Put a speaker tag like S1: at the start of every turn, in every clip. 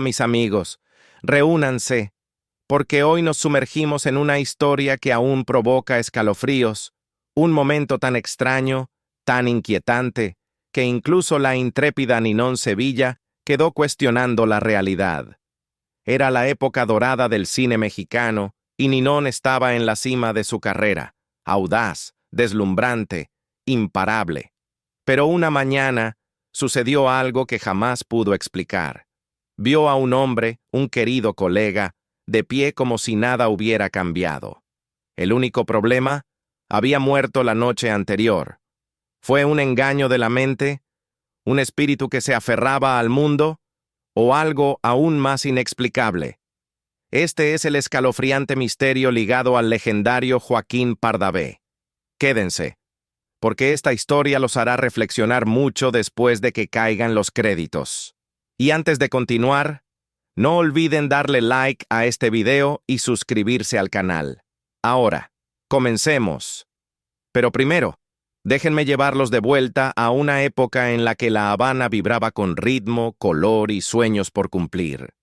S1: mis amigos, reúnanse, porque hoy nos sumergimos en una historia que aún provoca escalofríos, un momento tan extraño, tan inquietante, que incluso la intrépida Ninón Sevilla quedó cuestionando la realidad. Era la época dorada del cine mexicano, y Ninón estaba en la cima de su carrera, audaz, deslumbrante, imparable. Pero una mañana sucedió algo que jamás pudo explicar. Vio a un hombre, un querido colega, de pie como si nada hubiera cambiado. El único problema, había muerto la noche anterior. ¿Fue un engaño de la mente? ¿Un espíritu que se aferraba al mundo? ¿O algo aún más inexplicable? Este es el escalofriante misterio ligado al legendario Joaquín Pardavé. Quédense, porque esta historia los hará reflexionar mucho después de que caigan los créditos. Y antes de continuar, no olviden darle like a este video y suscribirse al canal. Ahora, comencemos. Pero primero, déjenme llevarlos de vuelta a una época en la que La Habana vibraba con ritmo, color y sueños por cumplir.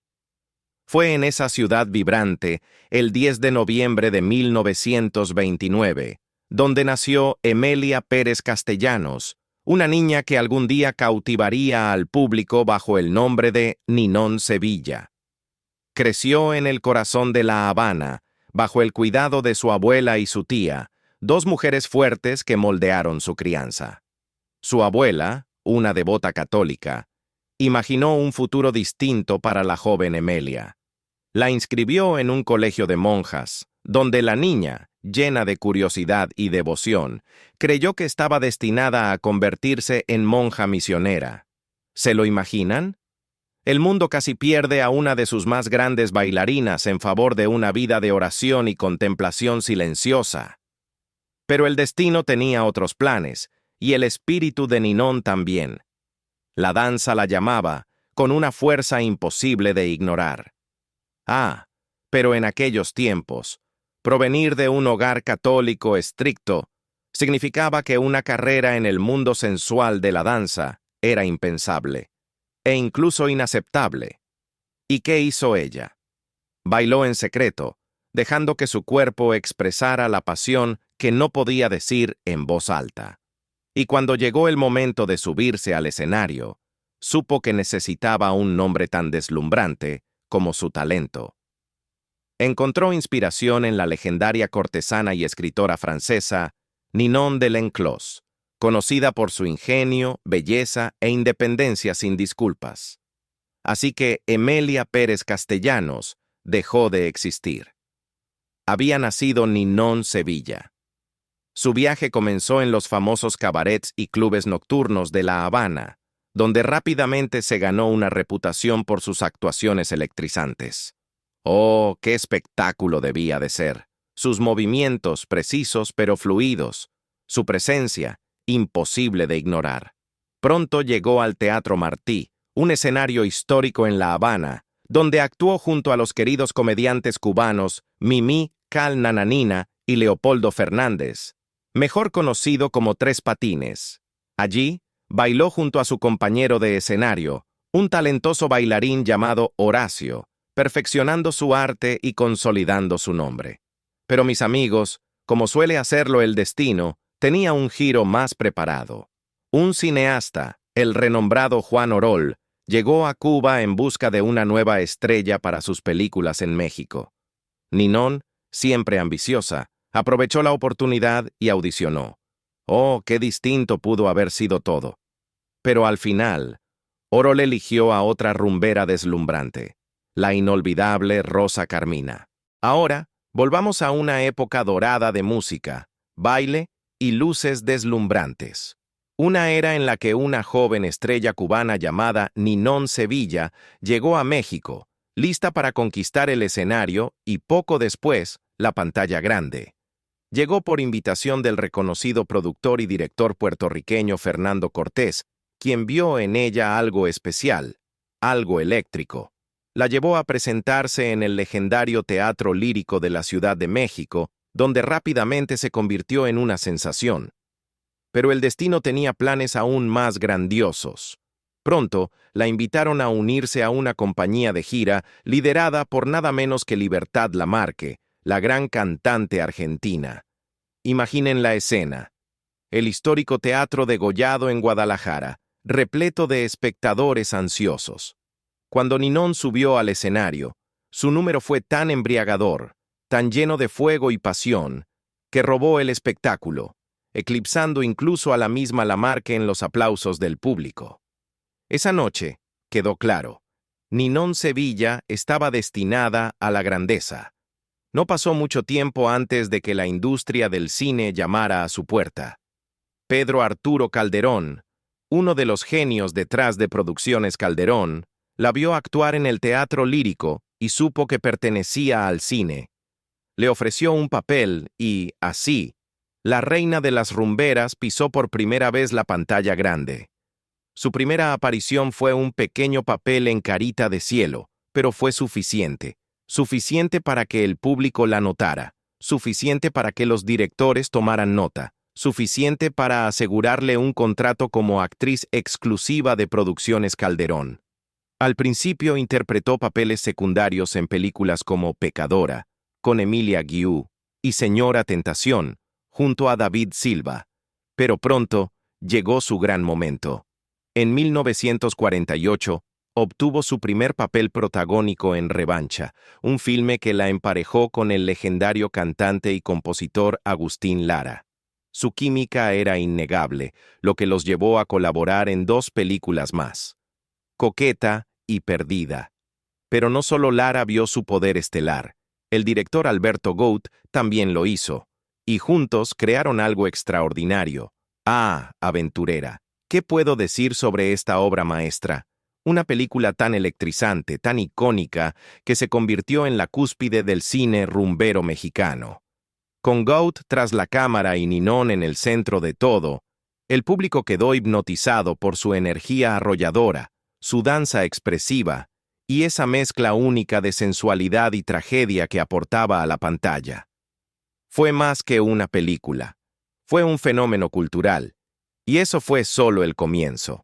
S1: Fue en esa ciudad vibrante, el 10 de noviembre de 1929, donde nació Emelia Pérez Castellanos, una niña que algún día cautivaría al público bajo el nombre de Ninón Sevilla. Creció en el corazón de La Habana, bajo el cuidado de su abuela y su tía, dos mujeres fuertes que moldearon su crianza. Su abuela, una devota católica, imaginó un futuro distinto para la joven Emelia. La inscribió en un colegio de monjas, donde la niña, llena de curiosidad y devoción, creyó que estaba destinada a convertirse en monja misionera. ¿Se lo imaginan? El mundo casi pierde a una de sus más grandes bailarinas en favor de una vida de oración y contemplación silenciosa. Pero el destino tenía otros planes, y el espíritu de Ninón también. La danza la llamaba, con una fuerza imposible de ignorar. Ah, pero en aquellos tiempos, provenir de un hogar católico estricto significaba que una carrera en el mundo sensual de la danza era impensable, e incluso inaceptable. ¿Y qué hizo ella? Bailó en secreto, dejando que su cuerpo expresara la pasión que no podía decir en voz alta. Y cuando llegó el momento de subirse al escenario, supo que necesitaba un nombre tan deslumbrante como su talento. Encontró inspiración en la legendaria cortesana y escritora francesa Ninon de Lenclos, conocida por su ingenio, belleza e independencia sin disculpas. Así que Emelia Pérez Castellanos dejó de existir. Había nacido Ninón Sevilla. Su viaje comenzó en los famosos cabarets y clubes nocturnos de La Habana, donde rápidamente se ganó una reputación por sus actuaciones electrizantes. ¡Oh, qué espectáculo debía de ser! Sus movimientos precisos pero fluidos, su presencia imposible de ignorar. Pronto llegó al Teatro Martí, un escenario histórico en La Habana, donde actuó junto a los queridos comediantes cubanos Mimí, Cal Nananina y Leopoldo Fernández, mejor conocido como Tres Patines. Allí, bailó junto a su compañero de escenario, un talentoso bailarín llamado Horacio, perfeccionando su arte y consolidando su nombre. Pero mis amigos, como suele hacerlo el destino, tenía un giro más preparado. Un cineasta, el renombrado Juan Orol, llegó a Cuba en busca de una nueva estrella para sus películas en México. Ninón, siempre ambiciosa, aprovechó la oportunidad y audicionó. Oh, qué distinto pudo haber sido todo. Pero al final, Orol eligió a otra rumbera deslumbrante, la inolvidable Rosa Carmina. Ahora, volvamos a una época dorada de música, baile y luces deslumbrantes. Una era en la que una joven estrella cubana llamada Ninón Sevilla llegó a México, lista para conquistar el escenario y poco después, la pantalla grande. Llegó por invitación del reconocido productor y director puertorriqueño Fernando Cortés, quien vio en ella algo especial, algo eléctrico. La llevó a presentarse en el legendario Teatro Lírico de la Ciudad de México, donde rápidamente se convirtió en una sensación. Pero el destino tenía planes aún más grandiosos. Pronto, la invitaron a unirse a una compañía de gira liderada por nada menos que Libertad Lamarque, la gran cantante argentina. Imaginen la escena. El histórico Teatro Degollado en Guadalajara, repleto de espectadores ansiosos. Cuando Ninón subió al escenario, su número fue tan embriagador, tan lleno de fuego y pasión, que robó el espectáculo, eclipsando incluso a la misma Lamarque en los aplausos del público. Esa noche, quedó claro, Ninón Sevilla estaba destinada a la grandeza. No pasó mucho tiempo antes de que la industria del cine llamara a su puerta. Pedro Arturo Calderón, uno de los genios detrás de Producciones Calderón, la vio actuar en el teatro lírico y supo que pertenecía al cine. Le ofreció un papel y, así, la reina de las rumberas pisó por primera vez la pantalla grande. Su primera aparición fue un pequeño papel en Carita de Cielo, pero fue suficiente. Suficiente para que el público la notara, suficiente para que los directores tomaran nota, suficiente para asegurarle un contrato como actriz exclusiva de Producciones Calderón. Al principio interpretó papeles secundarios en películas como Pecadora, con Emilia Guiú, y Señora Tentación, junto a David Silva. Pero pronto llegó su gran momento. En 1948, obtuvo su primer papel protagónico en Revancha, un filme que la emparejó con el legendario cantante y compositor Agustín Lara. Su química era innegable, lo que los llevó a colaborar en 2 películas más, Coqueta y Perdida. Pero no solo Lara vio su poder estelar, el director Alberto Gout también lo hizo, y juntos crearon algo extraordinario. Aventurera. ¿Qué puedo decir sobre esta obra maestra? Una película tan electrizante, tan icónica, que se convirtió en la cúspide del cine rumbero mexicano. Con Gout tras la cámara y Ninón en el centro de todo, el público quedó hipnotizado por su energía arrolladora, su danza expresiva y esa mezcla única de sensualidad y tragedia que aportaba a la pantalla. Fue más que una película. Fue un fenómeno cultural. Y eso fue solo el comienzo.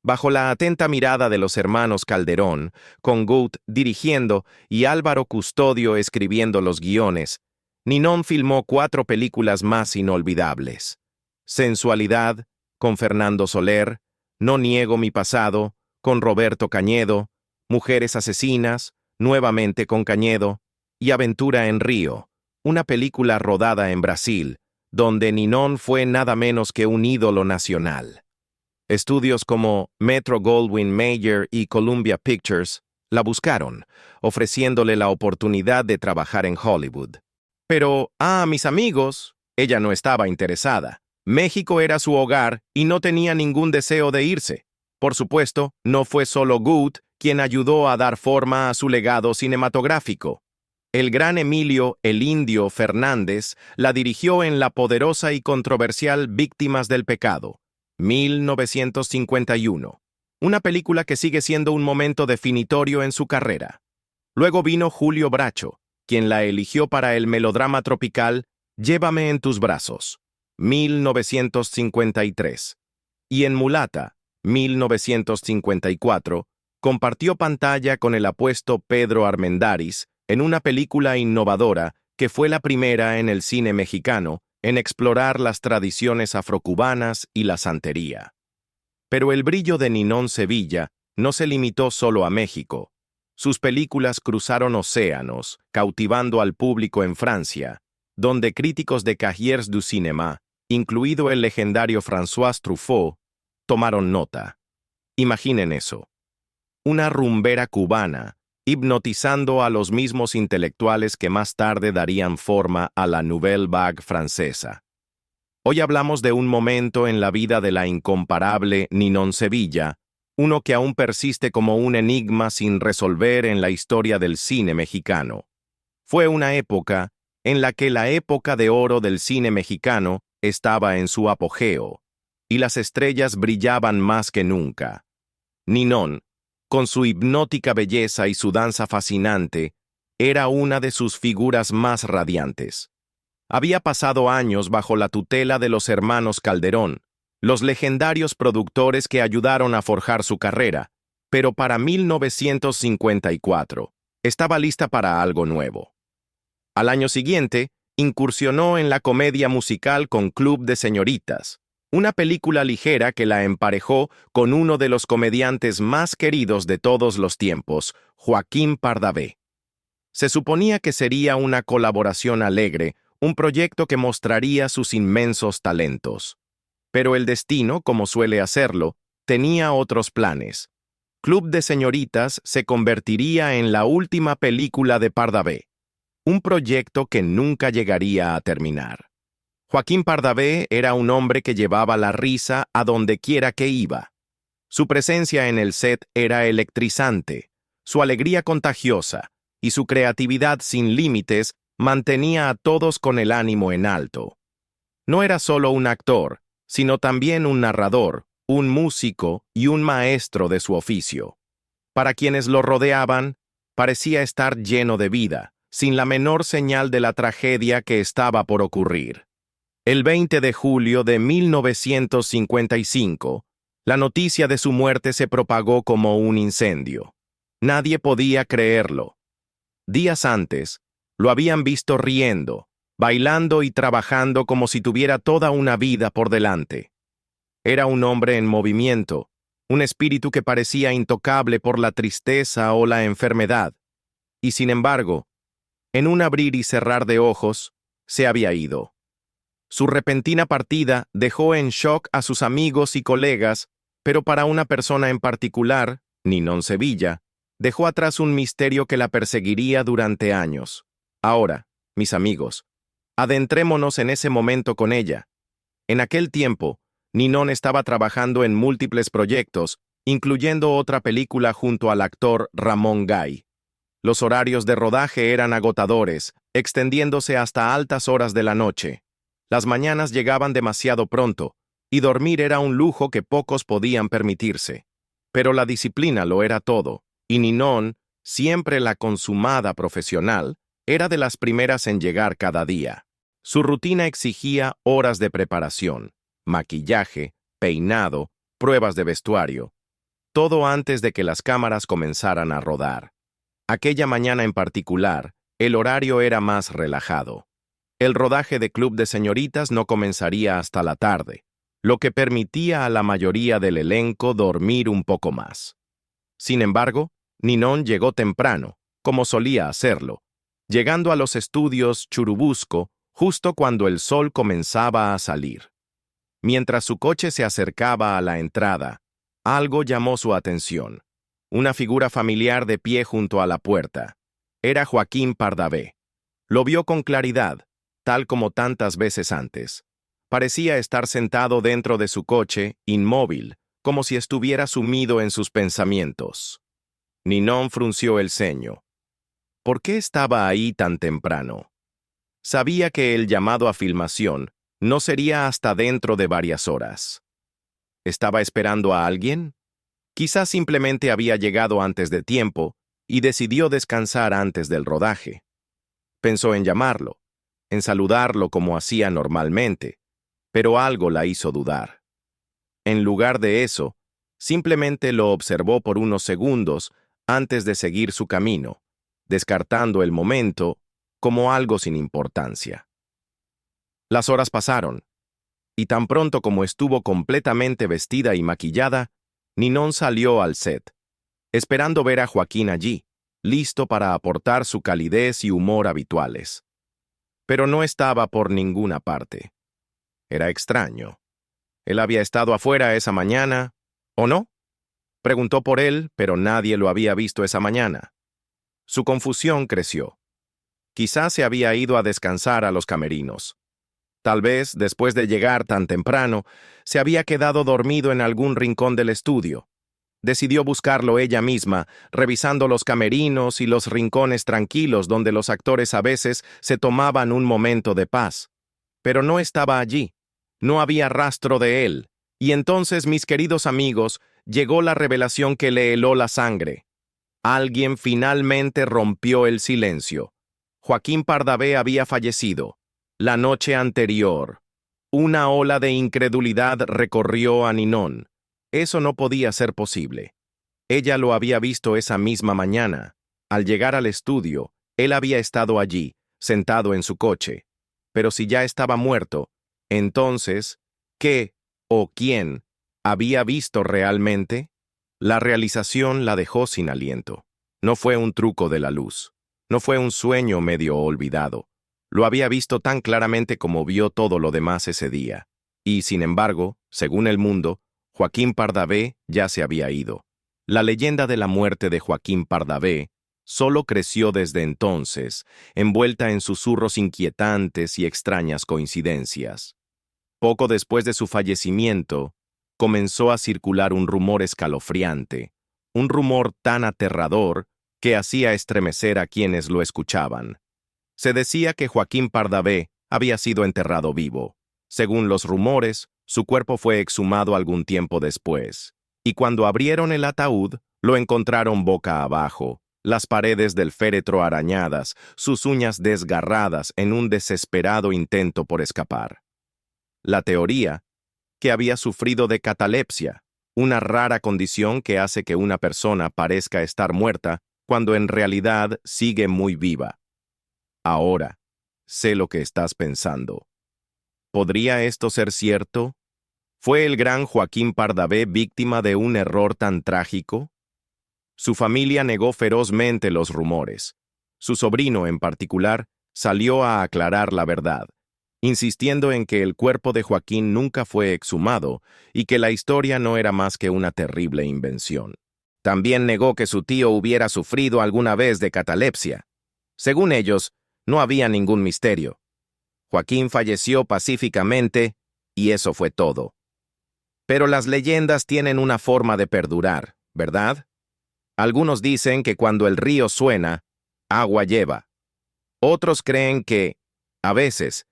S1: Bajo la atenta mirada de los hermanos Calderón, con Gout dirigiendo y Álvaro Custodio escribiendo los guiones, Ninón filmó 4 películas más inolvidables. Sensualidad, con Fernando Soler, No niego mi pasado, con Roberto Cañedo, Mujeres asesinas, nuevamente con Cañedo, y Aventura en Río, una película rodada en Brasil, donde Ninón fue nada menos que un ídolo nacional. Estudios como Metro-Goldwyn-Mayer y Columbia Pictures la buscaron, ofreciéndole la oportunidad de trabajar en Hollywood. Pero, mis amigos, ella no estaba interesada. México era su hogar y no tenía ningún deseo de irse. Por supuesto, no fue solo Gout quien ayudó a dar forma a su legado cinematográfico. El gran Emilio "el Indio" Fernández la dirigió en la poderosa y controversial Víctimas del Pecado, 1951, una película que sigue siendo un momento definitorio en su carrera. Luego vino Julio Bracho, quien la eligió para el melodrama tropical Llévame en tus brazos, 1953. Y en Mulata, 1954, compartió pantalla con el apuesto Pedro Armendáriz en una película innovadora que fue la primera en el cine mexicano en explorar las tradiciones afrocubanas y la santería. Pero el brillo de Ninón Sevilla no se limitó solo a México. Sus películas cruzaron océanos, cautivando al público en Francia, donde críticos de Cahiers du Cinéma, incluido el legendario François Truffaut, tomaron nota. Imaginen eso. Una rumbera cubana, hipnotizando a los mismos intelectuales que más tarde darían forma a la Nouvelle Vague francesa. Hoy hablamos de un momento en la vida de la incomparable Ninón Sevilla, uno que aún persiste como un enigma sin resolver en la historia del cine mexicano. Fue una época en la que la época de oro del cine mexicano estaba en su apogeo, y las estrellas brillaban más que nunca. Ninón, con su hipnótica belleza y su danza fascinante, era una de sus figuras más radiantes. Había pasado años bajo la tutela de los hermanos Calderón, los legendarios productores que ayudaron a forjar su carrera, pero para 1954 estaba lista para algo nuevo. Al año siguiente, incursionó en la comedia musical con Club de Señoritas, una película ligera que la emparejó con uno de los comediantes más queridos de todos los tiempos, Joaquín Pardavé. Se suponía que sería una colaboración alegre, un proyecto que mostraría sus inmensos talentos. Pero el destino, como suele hacerlo, tenía otros planes. Club de Señoritas se convertiría en la última película de Pardavé, un proyecto que nunca llegaría a terminar. Joaquín Pardavé era un hombre que llevaba la risa a donde quiera que iba. Su presencia en el set era electrizante, su alegría contagiosa y su creatividad sin límites mantenía a todos con el ánimo en alto. No era solo un actor, sino también un narrador, un músico y un maestro de su oficio. Para quienes lo rodeaban, parecía estar lleno de vida, sin la menor señal de la tragedia que estaba por ocurrir. El 20 de julio de 1955, la noticia de su muerte se propagó como un incendio. Nadie podía creerlo. Días antes, lo habían visto riendo, bailando y trabajando como si tuviera toda una vida por delante. Era un hombre en movimiento, un espíritu que parecía intocable por la tristeza o la enfermedad. Y sin embargo, en un abrir y cerrar de ojos, se había ido. Su repentina partida dejó en shock a sus amigos y colegas, pero para una persona en particular, Ninón Sevilla, dejó atrás un misterio que la perseguiría durante años. Ahora, mis amigos, adentrémonos en ese momento con ella. En aquel tiempo, Ninón estaba trabajando en múltiples proyectos, incluyendo otra película junto al actor Ramón Gay. Los horarios de rodaje eran agotadores, extendiéndose hasta altas horas de la noche. Las mañanas llegaban demasiado pronto, y dormir era un lujo que pocos podían permitirse. Pero la disciplina lo era todo, y Ninón, siempre la consumada profesional, era de las primeras en llegar cada día. Su rutina exigía horas de preparación, maquillaje, peinado, pruebas de vestuario, todo antes de que las cámaras comenzaran a rodar. Aquella mañana en particular, el horario era más relajado. El rodaje de Club de Señoritas no comenzaría hasta la tarde, lo que permitía a la mayoría del elenco dormir un poco más. Sin embargo, Ninón llegó temprano, como solía hacerlo, llegando a los estudios Churubusco justo cuando el sol comenzaba a salir. Mientras su coche se acercaba a la entrada, algo llamó su atención. Una figura familiar de pie junto a la puerta. Era Joaquín Pardavé. Lo vio con claridad, tal como tantas veces antes. Parecía estar sentado dentro de su coche, inmóvil, como si estuviera sumido en sus pensamientos. Ninón frunció el ceño. ¿Por qué estaba ahí tan temprano? Sabía que el llamado a filmación no sería hasta dentro de varias horas. ¿Estaba esperando a alguien? Quizás simplemente había llegado antes de tiempo y decidió descansar antes del rodaje. Pensó en llamarlo, en saludarlo como hacía normalmente, pero algo la hizo dudar. En lugar de eso, simplemente lo observó por unos segundos antes de seguir su camino, descartando el momento como algo sin importancia. Las horas pasaron, y tan pronto como estuvo completamente vestida y maquillada, Ninón salió al set, esperando ver a Joaquín allí, listo para aportar su calidez y humor habituales. Pero no estaba por ninguna parte. Era extraño. ¿Él había estado afuera esa mañana, o no? Preguntó por él, pero nadie lo había visto esa mañana. Su confusión creció. Quizás se había ido a descansar a los camerinos. Tal vez, después de llegar tan temprano, se había quedado dormido en algún rincón del estudio. Decidió buscarlo ella misma, revisando los camerinos y los rincones tranquilos donde los actores a veces se tomaban un momento de paz. Pero no estaba allí. No había rastro de él. Y entonces, mis queridos amigos, llegó la revelación que le heló la sangre. Alguien finalmente rompió el silencio. Joaquín Pardavé había fallecido la noche anterior. Una ola de incredulidad recorrió a Ninon. Eso no podía ser posible. Ella lo había visto esa misma mañana. Al llegar al estudio, él había estado allí, sentado en su coche. Pero si ya estaba muerto, entonces, ¿qué o quién había visto realmente? La realización la dejó sin aliento. No fue un truco de la luz. No fue un sueño medio olvidado. Lo había visto tan claramente como vio todo lo demás ese día. Y, sin embargo, según el mundo, Joaquín Pardavé ya se había ido. La leyenda de la muerte de Joaquín Pardavé solo creció desde entonces, envuelta en susurros inquietantes y extrañas coincidencias. Poco después de su fallecimiento, comenzó a circular un rumor escalofriante, un rumor tan aterrador que hacía estremecer a quienes lo escuchaban. Se decía que Joaquín Pardavé había sido enterrado vivo. Según los rumores, su cuerpo fue exhumado algún tiempo después, y cuando abrieron el ataúd, lo encontraron boca abajo, las paredes del féretro arañadas, sus uñas desgarradas en un desesperado intento por escapar. La teoría, que había sufrido de catalepsia, una rara condición que hace que una persona parezca estar muerta cuando en realidad sigue muy viva. Ahora, sé lo que estás pensando. ¿Podría esto ser cierto? ¿Fue el gran Joaquín Pardavé víctima de un error tan trágico? Su familia negó ferozmente los rumores. Su sobrino, en particular, salió a aclarar la verdad, insistiendo en que el cuerpo de Joaquín nunca fue exhumado y que la historia no era más que una terrible invención. También negó que su tío hubiera sufrido alguna vez de catalepsia. Según ellos, no había ningún misterio. Joaquín falleció pacíficamente y eso fue todo. Pero las leyendas tienen una forma de perdurar, ¿verdad? Algunos dicen que cuando el río suena, agua lleva. Otros creen que, a veces,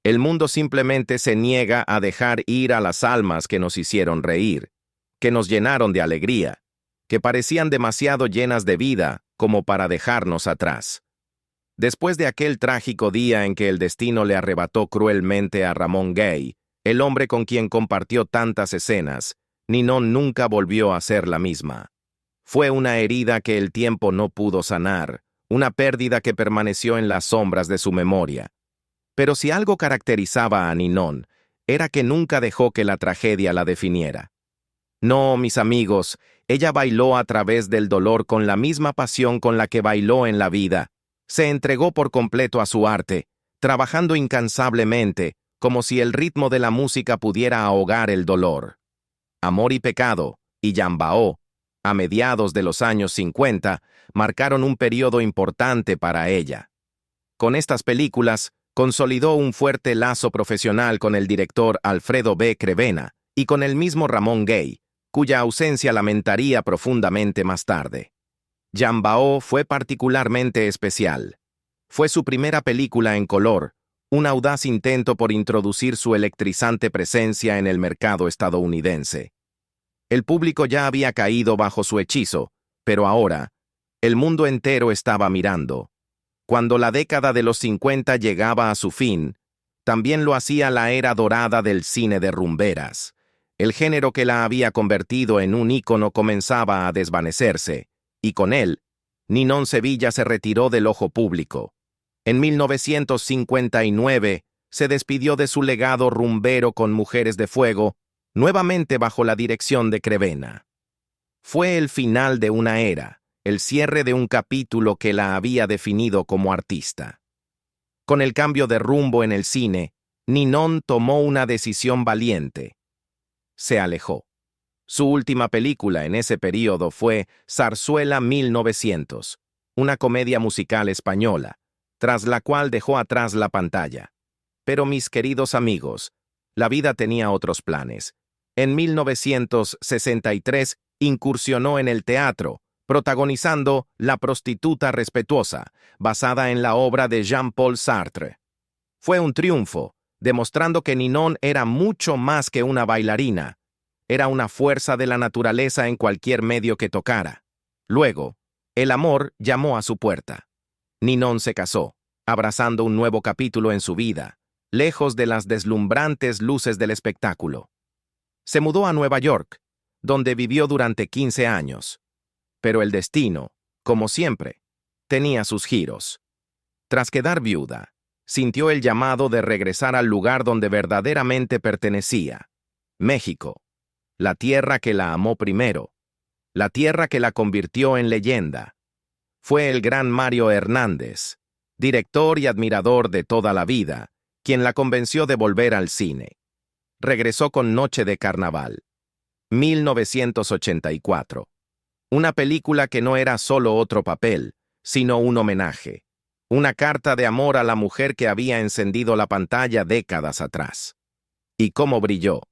S1: el mundo simplemente se niega a dejar ir a las almas que nos hicieron reír, que nos llenaron de alegría, que parecían demasiado llenas de vida como para dejarnos atrás. Después de aquel trágico día en que el destino le arrebató cruelmente a Ramón Gay, el hombre con quien compartió tantas escenas, Ninon nunca volvió a ser la misma. Fue una herida que el tiempo no pudo sanar, una pérdida que permaneció en las sombras de su memoria. Pero si algo caracterizaba a Ninon, era que nunca dejó que la tragedia la definiera. No, mis amigos, ella bailó a través del dolor con la misma pasión con la que bailó en la vida. Se entregó por completo a su arte, trabajando incansablemente, como si el ritmo de la música pudiera ahogar el dolor. Amor y pecado, y Yambao, a mediados de los años 50, marcaron un periodo importante para ella. Con estas películas, consolidó un fuerte lazo profesional con el director Alfredo B. Crevena y con el mismo Ramón Gay, cuya ausencia lamentaría profundamente más tarde. Yambao fue particularmente especial. Fue su primera película en color, un audaz intento por introducir su electrizante presencia en el mercado estadounidense. El público ya había caído bajo su hechizo, pero ahora, el mundo entero estaba mirando. Cuando la década de los 50 llegaba a su fin, también lo hacía la era dorada del cine de rumberas. El género que la había convertido en un ícono comenzaba a desvanecerse, y con él, Ninon Sevilla se retiró del ojo público. En 1959 se despidió de su legado rumbero con Mujeres de Fuego, nuevamente bajo la dirección de Crevena. Fue el final de una era, el cierre de un capítulo que la había definido como artista. Con el cambio de rumbo en el cine, Ninon tomó una decisión valiente. Se alejó. Su última película en ese período fue Zarzuela 1900, una comedia musical española, tras la cual dejó atrás la pantalla. Pero mis queridos amigos, la vida tenía otros planes. En 1963 incursionó en el teatro, protagonizando La prostituta respetuosa, basada en la obra de Jean-Paul Sartre. Fue un triunfo, demostrando que Ninon era mucho más que una bailarina. Era una fuerza de la naturaleza en cualquier medio que tocara. Luego, el amor llamó a su puerta. Ninon se casó, abrazando un nuevo capítulo en su vida. lejos de las deslumbrantes luces del espectáculo. Se mudó a Nueva York, donde vivió durante 15 años. Pero el destino, como siempre, tenía sus giros. Tras quedar viuda, sintió el llamado de regresar al lugar donde verdaderamente pertenecía, México, la tierra que la amó primero, la tierra que la convirtió en leyenda. Fue el gran Mario Hernández, director y admirador de toda la vida, quien la convenció de volver al cine. Regresó con Noche de Carnaval, 1984. Una película que no era solo otro papel, sino un homenaje. Una carta de amor a la mujer que había encendido la pantalla décadas atrás. ¿Y cómo brilló?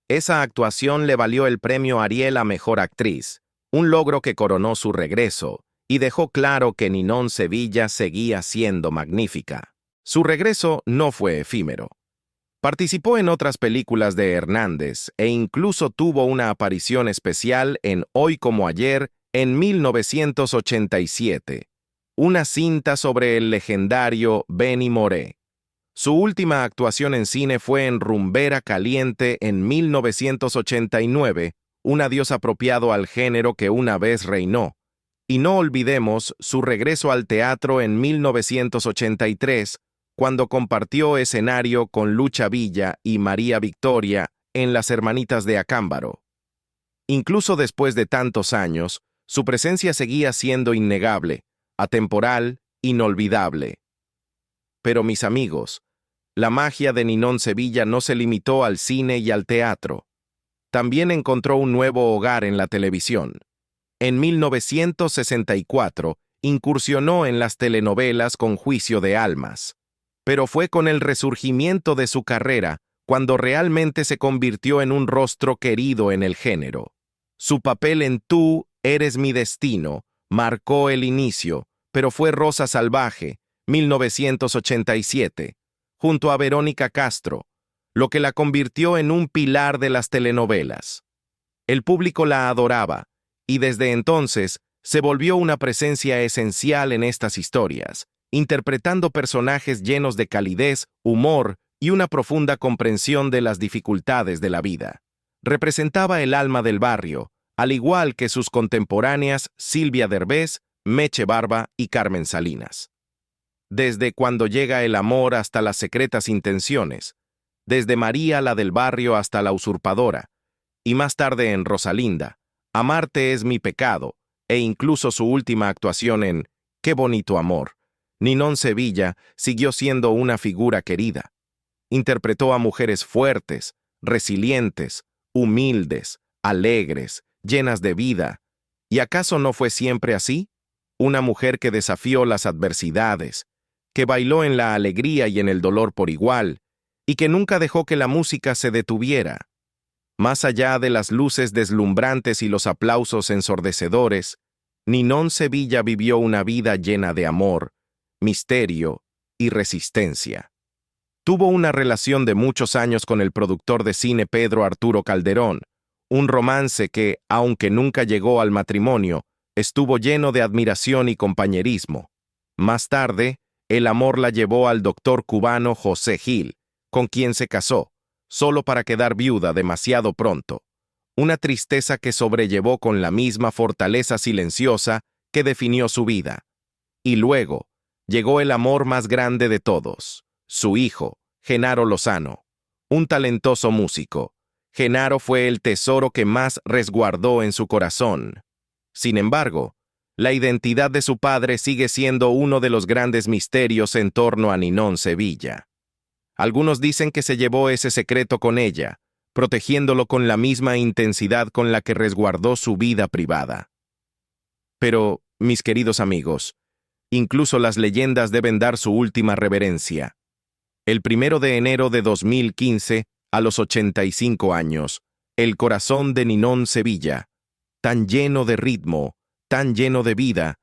S1: Esa actuación le valió el premio Ariel a Mejor Actriz, un logro que coronó su regreso y dejó claro que Ninón Sevilla seguía siendo magnífica. Su regreso no fue efímero. Participó en otras películas de Hernández e incluso tuvo una aparición especial en Hoy como ayer en 1987, una cinta sobre el legendario Benny Moré. Su última actuación en cine fue en Rumbera Caliente en 1989, un adiós apropiado al género que una vez reinó. Y no olvidemos su regreso al teatro en 1983, cuando compartió escenario con Lucha Villa y María Victoria en Las Hermanitas de Acámbaro. Incluso después de tantos años, su presencia seguía siendo innegable, atemporal, inolvidable. Pero mis amigos, la magia de Ninón Sevilla no se limitó al cine y al teatro. También encontró un nuevo hogar en la televisión. En 1964, incursionó en las telenovelas con Juicio de Almas. Pero fue con el resurgimiento de su carrera cuando realmente se convirtió en un rostro querido en el género. Su papel en Tú eres mi destino marcó el inicio, pero fue Rosa Salvaje, 1987, junto a Verónica Castro, lo que la convirtió en un pilar de las telenovelas. El público la adoraba, y desde entonces se volvió una presencia esencial en estas historias, interpretando personajes llenos de calidez, humor y una profunda comprensión de las dificultades de la vida. Representaba el alma del barrio, al igual que sus contemporáneas Silvia Derbez, Meche Barba y Carmen Salinas. Desde Cuando llega el amor hasta Las secretas intenciones, desde María la del barrio hasta La usurpadora, y más tarde en Rosalinda, Amarte es mi pecado, e incluso su última actuación en Qué bonito amor, Ninón Sevilla siguió siendo una figura querida. Interpretó a mujeres fuertes, resilientes, humildes, alegres, llenas de vida. ¿Y acaso no fue siempre así? Una mujer que desafió las adversidades, que bailó en la alegría y en el dolor por igual, y que nunca dejó que la música se detuviera. Más allá de las luces deslumbrantes y los aplausos ensordecedores, Ninón Sevilla vivió una vida llena de amor, misterio y resistencia. Tuvo una relación de muchos años con el productor de cine Pedro Arturo Calderón, un romance que, aunque nunca llegó al matrimonio, estuvo lleno de admiración y compañerismo. Más tarde, el amor la llevó al doctor cubano José Gil, con quien se casó, solo para quedar viuda demasiado pronto. Una tristeza que sobrellevó con la misma fortaleza silenciosa que definió su vida. Y luego, llegó el amor más grande de todos, su hijo, Genaro Lozano, un talentoso músico. Genaro fue el tesoro que más resguardó en su corazón. Sin embargo, la identidad de su padre sigue siendo uno de los grandes misterios en torno a Ninón Sevilla. Algunos dicen que se llevó ese secreto con ella, protegiéndolo con la misma intensidad con la que resguardó su vida privada. Pero, mis queridos amigos, incluso las leyendas deben dar su última reverencia. El 1 de enero de 2015, a los 85 años, el corazón de Ninón Sevilla, tan lleno de ritmo, tan lleno de vida,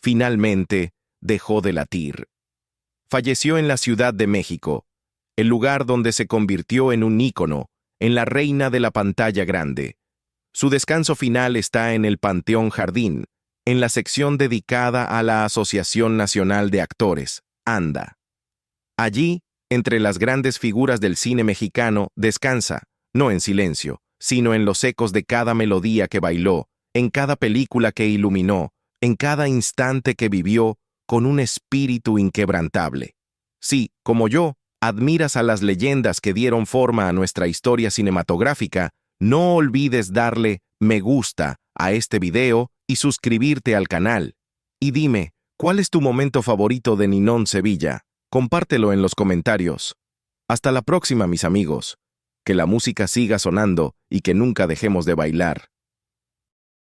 S1: finalmente dejó de latir. Falleció en la Ciudad de México, el lugar donde se convirtió en un ícono, en la reina de la pantalla grande. Su descanso final está en el Panteón Jardín, en la sección dedicada a la Asociación Nacional de Actores, ANDA. Allí entre las grandes figuras del cine mexicano, descansa, no en silencio, sino en los ecos de cada melodía que bailó, en cada película que iluminó, en cada instante que vivió con un espíritu inquebrantable. Si, como yo, admiras a las leyendas que dieron forma a nuestra historia cinematográfica, no olvides darle me gusta a este video y suscribirte al canal. Y dime, ¿cuál es tu momento favorito de Ninón Sevilla? Compártelo en los comentarios. Hasta la próxima, mis amigos. Que la música siga sonando y que nunca dejemos de bailar.